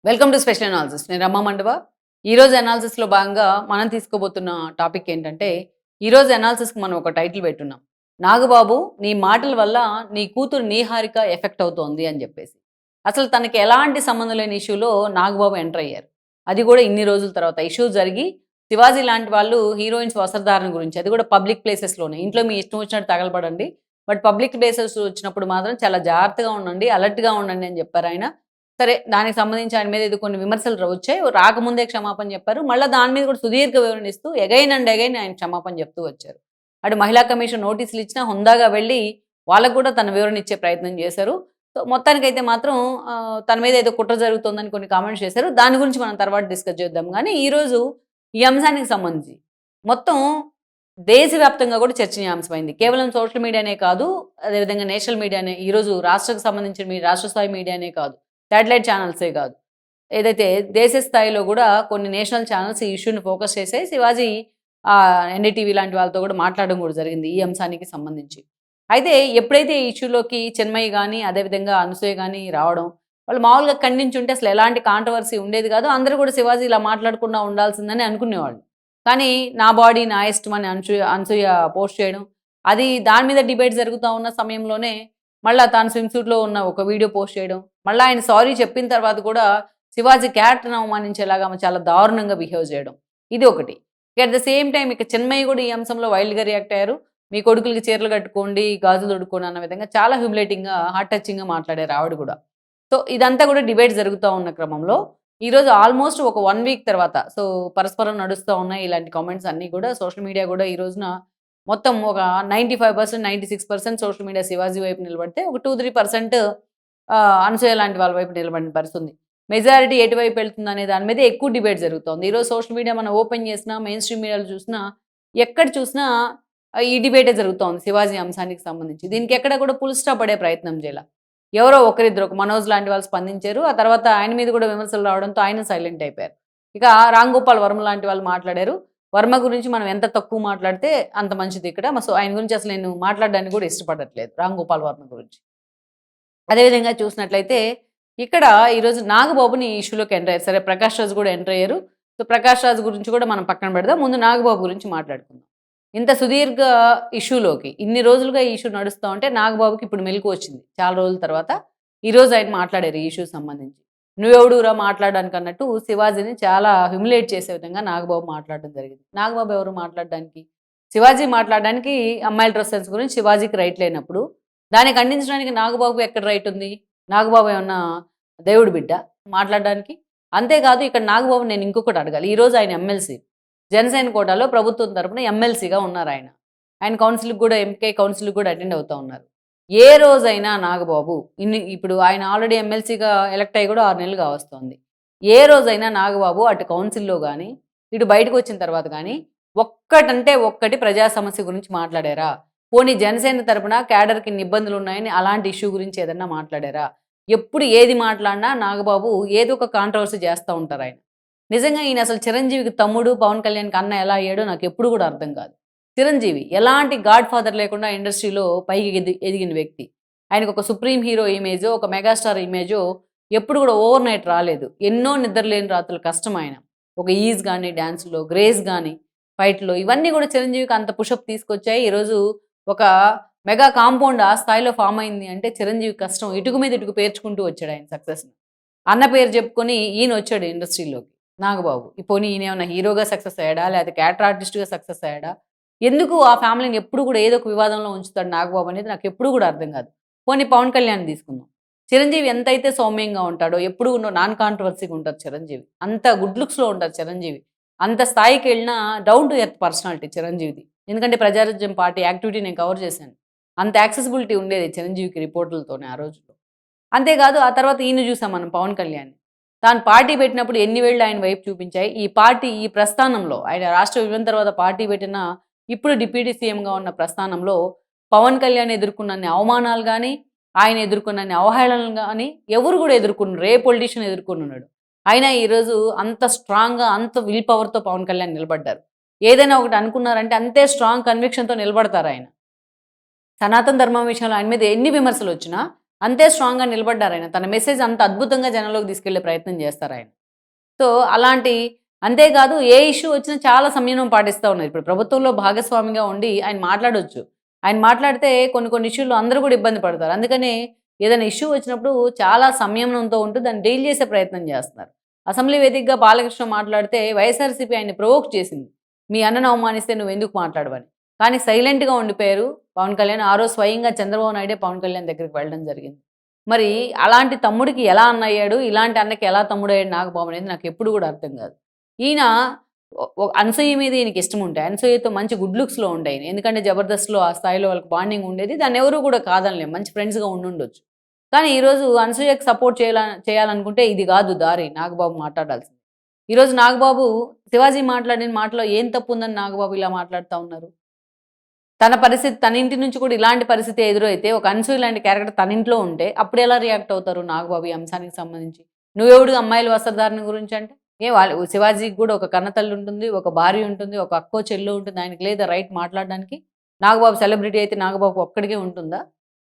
Welcome to special analysis. నేను రమ్మ మండవ. ఈరోజు అనాలిసిస్‌లో భాగంగా మనం తీసుకోబోతున్న టాపిక్ ఏంటంటే, ఈరోజు అనాలిసిస్‌కి మనం ఒక టైటిల్ పెట్టున్నాం. 'నాగబాబు నీ మాటల వల్ల నీ కూతురు నీహారిక ఎఫెక్ట్ అవుతోంది' అని చెప్పేసి. అసలు తనకి ఎలాంటి సంబంధం లేని ఇష్యూలో నాగబాబు ఎంటర్ అయ్యారు. అది కూడా ఇన్ని రోజుల తర్వాత. ఇష్యూ జరిగి శివాజీ లాంటి వాళ్ళు హీరోయిన్స్ వస్త్రధారణ గురించి, అది కూడా పబ్లిక్ ప్లేసెస్‌లోనే. ఇంట్లో మీ ఇష్టం వచ్చినట్టు తగలబడండి. బట్ పబ్లిక్ ప్లేసెస్ వచ్చినప్పుడు మాత్రం చాలా జాగ్రత్తగా ఉండండి, అలర్ట్‌గా ఉండండి అని చెప్పారాయన. సరే. దానికి సంబంధించి ఆయన మీద ఏదో కొన్ని విమర్శలు వచ్చాయి. రాకముందే క్షమాపణ చెప్పారు. మళ్ళా దాని మీద కూడా సుదీర్ఘ వివరణ ఇస్తూ అగైన్ అండ్ అగైన్ ఆయన క్షమాపణ చెప్తూ వచ్చారు. అటు మహిళా కమిషన్ నోటీసులు ఇచ్చినా హుందాగా వెళ్లి వాళ్ళకి కూడా తన వివరణ ఇచ్చే ప్రయత్నం చేశారు. సో, మొత్తానికైతే మాత్రం తన మీద ఏదో కుట్ర జరుగుతోందని కొన్ని కామెంట్స్ చేశారు. దాని గురించి మనం తర్వాత డిస్కస్ చేద్దాం గానీ, ఈరోజు ఈ అంశానికి సంబంధించి మొత్తం దేశవ్యాప్తంగా కూడా చర్చనీయాంశమైంది. కేవలం సోషల్ మీడియానే కాదు, అదేవిధంగా నేషనల్ మీడియానే, ఈరోజు రాష్ట్రకు సంబంధించిన రాష్ట్ర స్థాయి మీడియానే కాదు, శాటిలైట్ ఛానల్సే కాదు. ఏదైతే దేశ స్థాయిలో గూడా కొన్ని నేషనల్ ఛానల్స్ ఈ ఇష్యూని ఫోకస్ చేసాయి. శివాజీ ఎన్‌డీటీవీ లాంటి వాళ్ళతో కూడా మాట్లాడడం కూడా జరిగింది ఈ అంశానికి సంబంధించి. అయితే ఎప్పుడైతే ఈ ఇష్యూలోకి చిన్మయి గాని, అదేవిధంగా అనసూయ గాని రావడం, వాళ్ళు మామూలుగా ఖండించుంటే అసలు ఎలాంటి కాంట్రవర్సీ ఉండేది కాదు. అందరూ కూడా శివాజీ ఇలా మాట్లాడకుండా ఉండాల్సిందని అనుకునేవాళ్ళు. కానీ నా బాడీ నా ఇష్టం అని అనసూయ పోస్ట్ చేయడం, అది దాని మీద డిబేట్ జరుగుతా ఉన్న సమయంలోనే మళ్ళా తాను స్విమ్ సూట్‌లో ఉన్న ఒక వీడియో పోస్ట్ చేయడం. మళ్ళా ఆయన సారీ చెప్పిన తర్వాత కూడా శివాజీ క్యారెక్టర్‌ని అవమానించేలాగా ఆమె చాలా దారుణంగా బిహేవ్ చేయడం. ఇది ఒకటి. అట్ ద సేమ్ టైమ్ ఇక చిన్మయి కూడా ఈ అంశంలో వైల్డ్‌గా రియాక్ట్ అయ్యారు. మీ కొడుకులకి చీరలు కట్టుకోండి, గాజులు తొడుక్కోండి అన్న విధంగా చాలా హ్యూమిలేటింగ్‌గా, హార్ట్ టచింగ్‌గా మాట్లాడారు ఆవిడ కూడా. సో, ఇదంతా కూడా డిబేట్ జరుగుతా ఉన్న క్రమంలో ఈరోజు ఆల్మోస్ట్ ఒక 1 వీక్ తర్వాత, సో, పరస్పరం నడుస్తా ఉన్నాయి ఇలాంటి కామెంట్స్ అన్నీ కూడా. సోషల్ మీడియా కూడా ఈ రోజున మొత్తం ఒక 95%, 96% సోషల్ మీడియా శివాజీ వైపు నిలబడితే, ఒక 2, 3% అనసూయ లాంటి వాళ్ళ వైపు నిలబడిన పరిస్థితి ఉంది. మెజారిటీ ఎటువైపు వెళ్తుందనే దాని మీద ఎక్కువ డిబేట్ జరుగుతోంది. ఈరోజు సోషల్ మీడియా మనం ఓపెన్ చేసినా, మెయిన్ స్ట్రీమ్ మీడియాలో చూసినా, ఎక్కడ చూసినా ఈ డిబేటే జరుగుతోంది శివాజీ అంశానికి సంబంధించి. దీనికి ఎక్కడ కూడా ఫుల్ స్టాప్ పడే ప్రయత్నం చేయల. ఎవరో ఒకరిద్దరు, ఒక మనోజ్ లాంటి వాళ్ళు స్పందించారు. ఆ తర్వాత ఆయన మీద కూడా విమర్శలు రావడంతో ఆయన సైలెంట్ అయిపోయారు. ఇక రామ్ గోపాల్ వర్మ లాంటి వాళ్ళు మాట్లాడారు. వర్మ గురించి మనం ఎంత తక్కువ మాట్లాడితే అంత మంచిది ఇక్కడ. సో, ఆయన గురించి అసలు నేను మాట్లాడడానికి కూడా ఇష్టపడట్లేదు, రామ్ గోపాల్ వర్మ గురించి. అదేవిధంగా చూసినట్లయితే ఇక్కడ ఈరోజు నాగబాబుని ఈ ఇష్యూలోకి ఎంటర్ అయ్యారు. సరే, ప్రకాష్ రాజ్ కూడా ఎంటర్ అయ్యారు. సో, ప్రకాష్ రాజ్ గురించి కూడా మనం పక్కన పెడదాం. ముందు నాగబాబు గురించి మాట్లాడుకుందాం. ఇంత సుదీర్ఘ ఇష్యూలోకి ఇన్ని రోజులుగా ఈ ఇష్యూ నడుస్తా ఉంటే నాగబాబుకి ఇప్పుడు మెలుకువ వచ్చింది. చాలా రోజుల తర్వాత ఈరోజు ఆయన మాట్లాడారు ఈ ఇష్యూ సంబంధించి. నువ్వెవడురా మాట్లాడడానికి అన్నట్టు శివాజీని చాలా హ్యూమిలేట్ చేసే విధంగా నాగబాబు మాట్లాడడం జరిగింది. నాగబాబు ఎవరు మాట్లాడడానికి? శివాజీ మాట్లాడడానికి అమ్మాయిల డ్రెస్ సెన్స్ గురించి శివాజీకి రైట్ లేనప్పుడు, దాన్ని ఖండించడానికి నాగబాబుకి ఎక్కడ రైట్ ఉంది? నాగబాబు ఏమన్నా దేవుడి బిడ్డ మాట్లాడడానికి? అంతేకాదు, ఇక్కడ నాగబాబు నేను ఇంకొకటి అడగాలి. ఈరోజు ఆయన ఎమ్మెల్సీ. జనసేన కోటాలో ప్రభుత్వం తరపున ఎమ్మెల్సీగా ఉన్నారాయన. ఆయన కౌన్సిల్‌కి కూడా, ఎంపీ కౌన్సిల్‌కి కూడా అటెండ్ అవుతా ఉన్నారు. ఏ రోజైనా నాగబాబు ఇప్పుడు ఆయన ఆల్రెడీ ఎమ్మెల్సీగా ఎలక్ట్ అయ్యి కూడా 6 నెలలు కావస్తోంది. ఏ రోజైనా నాగబాబు అటు కౌన్సిల్‌లో గాని, ఇటు బయటకొచ్చిన తర్వాత గాని, ఒక్కటంటే ఒక్కటి ప్రజా సమస్య గురించి మాట్లాడారా? పోనీ జనసేన తరపున క్యాడర్‌కి ఇన్ని ఇబ్బందులున్నాయని అలాంటి ఇష్యూ గురించి ఏదన్నా మాట్లాడారా? ఎప్పుడు ఏది మాట్లాడినా నాగబాబు ఏదో ఒక కాంట్రవర్సీ చేస్తా ఉంటారాయన. నిజంగా ఈయన అసలు చిరంజీవికి తమ్ముడు, పవన్ కళ్యాణ్‌కి అన్న ఎలా అయ్యాడో నాకెప్పుడు కూడా అర్థం కాదు. చిరంజీవి ఎలాంటి గాడ్ ఫాదర్ లేకుండా ఇండస్ట్రీలో పైకి ఎదిగిన వ్యక్తి. ఆయనకొక సుప్రీం హీరో ఇమేజో, ఒక మెగాస్టార్ ఇమేజో ఎప్పుడు కూడా ఓవర్ నైట్ రాలేదు. ఎన్నో నిద్రలేని రాత్రులు కష్టం ఆయన. ఒక ఈజ్ గాని, డాన్స్‌లో, గ్రేస్ గాని, ఫైట్‌లో ఇవన్నీ కూడా చిరంజీవికి అంత పుషప్ తీసుకొచ్చాయి. ఈరోజు ఒక మెగా కాంపౌండ్ ఆ స్థాయిలో ఫార్మ్ అయింది అంటే చిరంజీవి కష్టం ఇటుకు మీద ఇటుకు పేర్చుకుంటూ వచ్చాడు ఆయన సక్సెస్‌ని. అన్న పేరు చెప్పుకొని ఈయనొచ్చాడు ఇండస్ట్రీలోకి నాగబాబు. పోనీ ఈయనేమన్నా హీరోగా సక్సెస్ అయ్యాడా? లేకపోతే క్యారెక్టర్ ఆర్టిస్ట్‌గా సక్సెస్ అయ్యాడా? ఎందుకు ఆ ఫ్యామిలీని ఎప్పుడు కూడా ఏదో ఒక వివాదంలో ఉంచుతాడు నాగబాబు అనేది నాకెప్పుడు కూడా అర్థం కాదు. పోనీ పవన్ కళ్యాణ్ తీసుకుందాం. చిరంజీవి ఎంతైతే సౌమ్యంగా ఉంటాడో, ఎప్పుడు నాన్ కాంట్రవర్సీగా ఉంటారు చిరంజీవి. అంత గుడ్ లుక్స్‌లో ఉంటారు చిరంజీవి. అంత స్థాయికెళ్ళినా డౌన్ టు ఎర్త్ పర్సనాలిటీ చిరంజీవిది. ఎందుకంటే ప్రజారాజ్యం పార్టీ యాక్టివిటీ నేను కవర్ చేశాను. అంత యాక్సెసిబిలిటీ ఉండేది చిరంజీవికి రిపోర్టులతోనే ఆ రోజుల్లో. అంతేకాదు, ఆ తర్వాత ఈయన చూసాం మనం పవన్ కళ్యాణ్‌ని. తాను పార్టీ పెట్టినప్పుడు ఎన్ని వేళ్ళు ఆయన వైపు చూపించాయి. ఈ పార్టీ ఈ ప్రస్థానంలో ఆయన రాష్ట్ర విభజన తర్వాత పార్టీ పెట్టిన, ఇప్పుడు డిప్యూటీ సీఎంగా ఉన్న ప్రస్థానంలో పవన్ కళ్యాణ్ ఎదుర్కొన్నన్ని అవమానాలు గాని, ఆయన ఎదుర్కొన్నన్ని అవహేళనలు గాని ఎవరు కూడా ఎదుర్కొనరు. ఏ పొలిటీషియన్ ఎదుర్కొనున్నాడు. అయినా ఈరోజు అంత స్ట్రాంగ్‌గా, అంత విల్ పవర్‌తో పవన్ కళ్యాణ్ నిలబడ్డారు. ఏదైనా ఒకటి అనుకున్నారంటే అంతే స్ట్రాంగ్ కన్విక్షన్‌తో నిలబడతారాయన. సనాతన ధర్మం విషయంలో ఆయన మీద ఎన్ని విమర్శలొచ్చినా, అంతే స్ట్రాంగ్‌గా నిలబడ్డారాయన. తన మెసేజ్ అంత అద్భుతంగా జనంలోకి తీసుకెళ్ళే ప్రయత్నం చేస్తారాయన. సో, అలాంటి అంతేకాదు ఏ ఇష్యూ వచ్చినా చాలా సంయమనం పాటిస్తా ఉన్నారు. ఇప్పుడు ప్రభుత్వంలో భాగస్వామిగా ఉండి ఆయన మాట్లాడొచ్చు. ఆయన మాట్లాడితే కొన్ని కొన్ని ఇష్యూ‌లో అందరూ కూడా ఇబ్బంది పడతారు. అందుకనే ఏదైనా ఇష్యూ వచ్చినప్పుడు చాలా సంయమనంతో ఉంటూ దాన్ని డీల్ చేసే ప్రయత్నం చేస్తున్నారు. అసెంబ్లీ వేదికగా బాలకృష్ణ మాట్లాడితే వైఎస్ఆర్‌సీపీ ఆయన్ని ప్రొవోక్ చేసింది. మీ అన్నను అవమానిస్తే నువ్వెందుకు మాట్లాడవని. కానీ సైలెంట్‌గా ఉండిపోయారు పవన్ కళ్యాణ్. ఆ రోజు స్వయంగా చంద్రబాబు నాయుడే పవన్ కళ్యాణ్ దగ్గరికి వెళ్ళడం జరిగింది. మరి అలాంటి తమ్ముడికి ఎలా అన్నయ్యాడు? ఇలాంటి అన్నకి ఎలా తమ్ముడయ్యాడు నాగబాబు అనేది నాకెప్పుడు గూడా అర్థం గాదు. ఈయన అనసూయ మీద ఈయనకి ఇష్టముంటాయి. అనసూయతో మంచి గుడ్ లుక్స్‌లో ఉండాయన. ఎందుకంటే 'జబర్దస్త్‌లో' ఆ స్థాయిలో వాళ్ళకి బాండింగ్ ఉండేది. దాన్నెవరు గూడా కాదనలేం. మంచి ఫ్రెండ్స్‌గా ఉండుండొచ్చు. కానీ ఈరోజు అనసూయకి సపోర్ట్ చేయాలనుకుంటే ఇది గాదు దారి నాగబాబు మాట్లాడాల్సింది. ఈరోజు నాగబాబు శివాజీ మాట్లాడిన మాటలో ఏం తప్పుందని నాగబాబు ఇలా మాట్లాడుతా ఉన్నారు? తన పరిస్థితి తన ఇంటి నుంచి కూడా ఇలాంటి పరిస్థితి ఎదురైతే ఒక అనసూయ లాంటి క్యారెక్టర్ తన ఇంట్లో ఉంటే అప్పుడెలా రియాక్ట్ అవుతారు నాగబాబు ఈ అంశానికి సంబంధించి? నువ్వెవడు అమ్మాయిల వస్త్రధారణ గురించి అంటే? వాళ్ళు శివాజీకి కూడా ఒక కన్నతల్లి ఉంటుంది, ఒక భార్య ఉంటుంది, ఒక అక్కో చెల్లో ఉంటుంది. ఆయనకి లేదా రైట్ మాట్లాడడానికి? నాగబాబు సెలబ్రిటీ అయితే నాగబాబుకి ఒక్కడికే ఉంటుందా?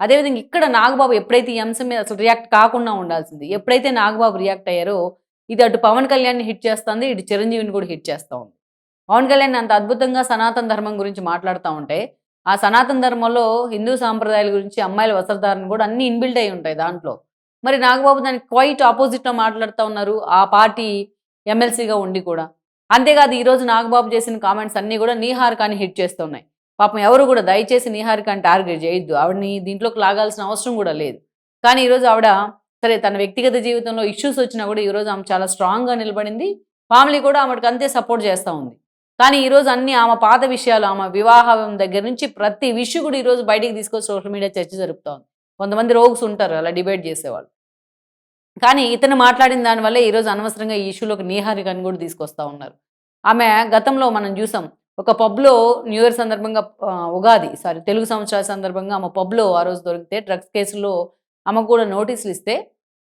అదేవిధంగా ఇక్కడ నాగబాబు ఎప్పుడైతే ఈ అంశం మీద అసలు రియాక్ట్ కాకుండా ఉండాల్సింది. ఎప్పుడైతే నాగబాబు రియాక్ట్ అయ్యారో ఇది అటు పవన్ కళ్యాణ్‌ని హిట్ చేస్తుంది. ఇటు చిరంజీవిని కూడా హిట్ చేస్తా ఉంది. పవన్ కళ్యాణ్ అంత అద్భుతంగా సనాతన ధర్మం గురించి మాట్లాడుతా ఉంటే, ఆ సనాతన ధర్మంలో హిందూ సాంప్రదాయాల గురించి అమ్మాయిల వస్త్రధారణ కూడా అన్నీ ఇన్‌బిల్ట్ అయ్యి ఉంటాయి దాంట్లో. మరి నాగబాబు దానికి క్వైట్ అపోజిట్‌లో మాట్లాడుతా ఉన్నారు. ఆ పార్టీ ఎమ్మెల్సీగా ఉండి కూడా. అంతేకాదు ఈరోజు నాగబాబు చేసిన కామెంట్స్ అన్నీ కూడా నీహారికని హిట్ చేస్తున్నాయి. పాపం ఎవరు కూడా దయచేసి నీహారికని టార్గెట్ చేయొద్దు. ఆవిడని దీంట్లోకి లాగాల్సిన అవసరం కూడా లేదు. కానీ ఈరోజు ఆవిడ సరే తన వ్యక్తిగత జీవితంలో ఇష్యూస్ వచ్చినా కూడా ఈరోజు ఆమె చాలా స్ట్రాంగ్‌గా నిలబడింది. ఫ్యామిలీ కూడా ఆమెకు అంతే సపోర్ట్ చేస్తా ఉంది. కానీ ఈరోజు అన్నీ ఆమె పాత విషయాలు, ఆమె వివాహం దగ్గర నుంచి ప్రతి విషయం కూడా ఈరోజు బయటికి తీసుకొచ్చి సోషల్ మీడియా చర్చ జరుపుతా ఉంది. కొంతమంది రోగ్స్ ఉంటారు అలా డిబేట్ చేసేవాళ్ళు. కానీ ఇతను మాట్లాడిన దానివల్లే ఈరోజు అనవసరంగా ఈ ఇష్యూలోకి నీహారికని కూడా తీసుకొస్తా ఉన్నారు. ఆమె గతంలో మనం చూసాం. ఒక పబ్‌లో న్యూ ఇయర్ సందర్భంగా తెలుగు సంవత్సరాల సందర్భంగా ఆమె పబ్‌లో ఆ రోజు దొరికితే డ్రగ్స్ కేసులో ఆమెకు కూడా నోటీసులు ఇస్తే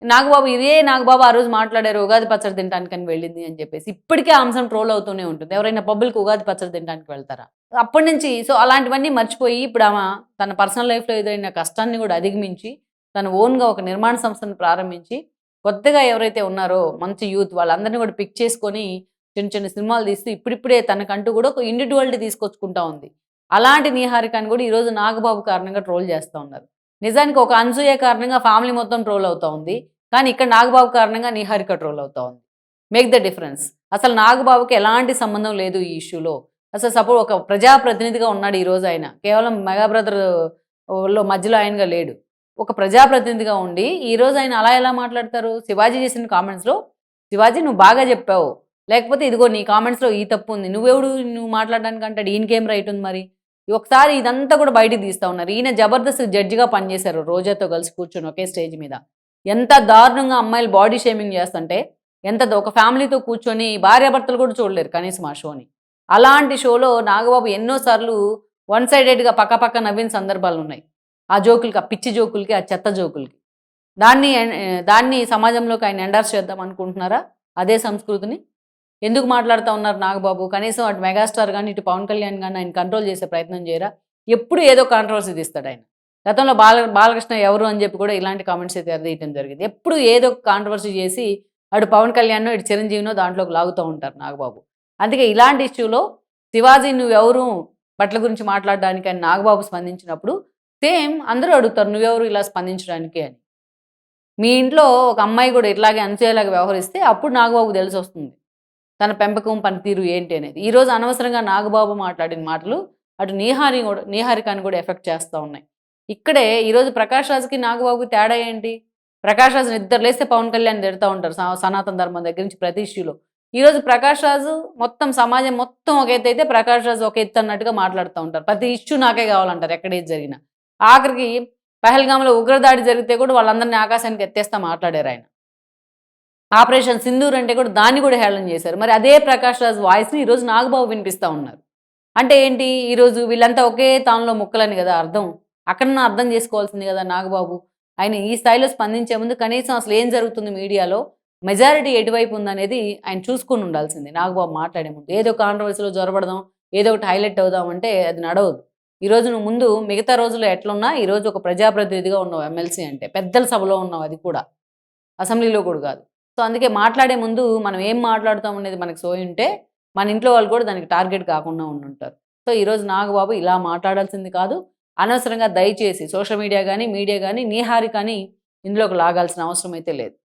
నాగబాబు ఆ రోజు మాట్లాడారు ఉగాది పచ్చడి తినటానికని వెళ్ళింది అని చెప్పేసి. ఇప్పటికే ఆ అంశం ట్రోల్ అవుతూనే ఉంటుంది. ఎవరైనా పబ్బులకి ఉగాది పచ్చడి తినడానికి వెళ్తారా? అప్పటినుంచి అలాంటివన్నీ మర్చిపోయి ఇప్పుడు తన పర్సనల్ లైఫ్‌లో ఎదురైన కష్టాన్ని కూడా అధిగమించి తను ఓన్‌గా ఒక నిర్మాణ సంస్థను ప్రారంభించి కొత్తగా ఎవరైతే ఉన్నారో మంచి యూత్ వాళ్ళందరిని కూడా పిక్ చేసుకొని చిన్న చిన్న సినిమాలు తీస్తూ ఇప్పుడిప్పుడే తనకంటూ కూడా ఒక ఇండివిడ్యువాలిటీ తీసుకొచ్చుకుంటా ఉంది. అలాంటి నీహారికని కూడా ఈరోజు నాగబాబు కారణంగా ట్రోల్ చేస్తా ఉన్నారు. నిజానికి ఒక అనసూయ కారణంగా ఫ్యామిలీ మొత్తం ట్రోల్ అవుతా ఉంది. కానీ ఇక్కడ నాగబాబు కారణంగా నీహారిక ట్రోల్ అవుతా ఉంది. Make the difference. అసలు నాగబాబుకి ఎలాంటి సంబంధం లేదు ఈ ఇష్యూలో. అసలు ఒక ప్రజాప్రతినిధిగా ఉన్నాడు ఈరోజు ఆయన. కేవలం మెగా బ్రదర్ లో మధ్యలో ఆయనగా లేడు. ఒక ప్రజాప్రతినిధిగా ఉండి ఈరోజు ఆయన అలా ఎలా మాట్లాడతారు? శివాజీ చేసిన కామెంట్స్‌లో శివాజీ నువ్వు బాగా చెప్పావు. లేకపోతే ఇదిగో నీ కామెంట్స్‌లో ఈ తప్పు ఉంది. నువ్వు మాట్లాడడానికి అంటాడు. ఈయనకేం రైట్ ఉంది మరి? ఒకసారి ఇదంతా కూడా బయటికి తీస్తా ఉన్నారు. ఈయన జబర్దస్త్ జడ్జిగా పనిచేశారు రోజాతో కలిసి కూర్చొని ఒకే స్టేజ్ మీద. ఎంత దారుణంగా అమ్మాయిలు బాడీ షేమింగ్ చేస్తుంటే, ఒక ఫ్యామిలీతో కూర్చొని భార్యాభర్తలు కూడా చూడలేరు కనీసం ఆ షోని. అలాంటి షోలో నాగబాబు ఎన్నో సార్లు వన్ సైడెడ్‌గా పక్క నవ్విన సందర్భాలున్నాయి. ఆ జోకులకి, ఆ పిచ్చి జోకులకి, ఆ చెత్త జోకులకి. దాన్ని సమాజంలోకి ఆయన ఎండార్స్ చేద్దాం అనుకుంటున్నారా? అదే సంస్కృతిని? ఎందుకు మాట్లాడుతా ఉన్నారు నాగబాబు? కనీసం అటు మెగాస్టార్ గాని, ఇటు పవన్ కళ్యాణ్ గాని ఆయన కంట్రోల్ చేసే ప్రయత్నం చేయరా? ఎప్పుడు ఏదో కాంట్రవర్సీ తీస్తాడాయన. గతంలో బాలకృష్ణ ఎవరు అని చెప్పి కూడా ఇలాంటి కామెంట్స్ అయితే ఎరదీయటం జరిగింది. ఎప్పుడు ఏదో ఒక కాంట్రవర్సీ చేసి అటు పవన్ కళ్యాణ్‌నో, ఇటు చిరంజీవినో దాంట్లోకి లాగుతూ ఉంటారు నాగబాబు. అందుకే ఇలాంటి ఇష్యూలో శివాజీ నువ్వెవరు బట్టల గురించి మాట్లాడడానికి అని నాగబాబు స్పందించినప్పుడు సేమ్ అందరూ అడుగుతారు నువ్వెవరు ఇలా స్పందించడానికి అని. మీ ఇంట్లో ఒక అమ్మాయి కూడా ఇట్లాగే అనసూయలాగా వ్యవహరిస్తే అప్పుడు నాగబాబుకు తెలిసొస్తుంది. తన పెంపకం, పనితీరు ఏంటి అనేది. ఈరోజు అనవసరంగా నాగబాబు మాట్లాడిన మాటలు అటు నీహారికని కూడా ఎఫెక్ట్ చేస్తా ఉన్నాయి. ఇక్కడే ఈరోజు 'ప్రకాష్ రాజ్‌కి, నాగబాబుకి' తేడా ఏంటి? 'ప్రకాష్ రాజ్' నిద్ర లేస్తే పవన్ కళ్యాణ్ తిడతా ఉంటారు. సనాతన ధర్మం దగ్గర నుంచి ప్రతి ఇష్యూలో. ఈరోజు 'ప్రకాష్ రాజు' మొత్తం సమాజం మొత్తం ఒక ఎత్తైతే 'ప్రకాష్ రాజ్' ఒక ఎత్తు అన్నట్టుగా మాట్లాడుతూ ఉంటారు. ప్రతి ఇష్యూ నాకే కావాలంటారు ఎక్కడ ఏది జరిగినా. ఆఖరికి పహల్గామ్‌లో ఉగ్రదాడి జరిగితే కూడా వాళ్ళందరిని ఆకాశానికి ఎత్తేస్తా మాట్లాడారాయన. ఆపరేషన్ సింధూర్ అంటే కూడా దాన్ని కూడా హేళన చేశారు. మరి అదే 'ప్రకాష్ రాజ్' వాయిస్‌ని ఈరోజు నాగబాబు వినిపిస్తా ఉన్నారు. అంటే ఏంటి? ఈరోజు వీళ్ళంతా ఒకే తానులో ముక్కలని కదా అర్థం. అక్కడన్నా అర్థం చేసుకోవాల్సింది కదా నాగబాబు. ఆయన ఈ స్థాయిలో స్పందించే ముందు కనీసం అసలు ఏం జరుగుతుంది మీడియాలో, మెజారిటీ ఎటువైపు ఉందనేది ఆయన చూసుకొని ఉండాల్సింది నాగబాబు మాట్లాడే ముందు. ఏదో కాంట్రవర్సీలో జొరబడదాం, ఏదో ఒకటి హైలైట్ అవుదాం అంటే అది నడవదు. ఈరోజు నువ్వు ముందు మిగతా రోజుల్లో ఎట్లున్నా ఈరోజు ఒక ప్రజాప్రతినిధిగా ఉన్నావు ఎమ్మెల్సీ అంటే. పెద్దల సభలో ఉన్నావు అది కూడా. అసెంబ్లీలో కూడా కాదు. సో, అందుకే మాట్లాడే ముందు మనం ఏం మాట్లాడుతాం అనేది మనకు సోయుంటే, మన ఇంట్లో వాళ్ళు కూడా దానికి టార్గెట్ కాకుండా ఉండుంటారు. సో, ఈరోజు నాగబాబు ఇలా మాట్లాడాల్సింది కాదు. అనవసరంగా దయచేసి సోషల్ మీడియా గానీ, మీడియా గానీ, నీహారికని ఇందులోకి లాగాల్సిన అవసరం అయితే లేదు.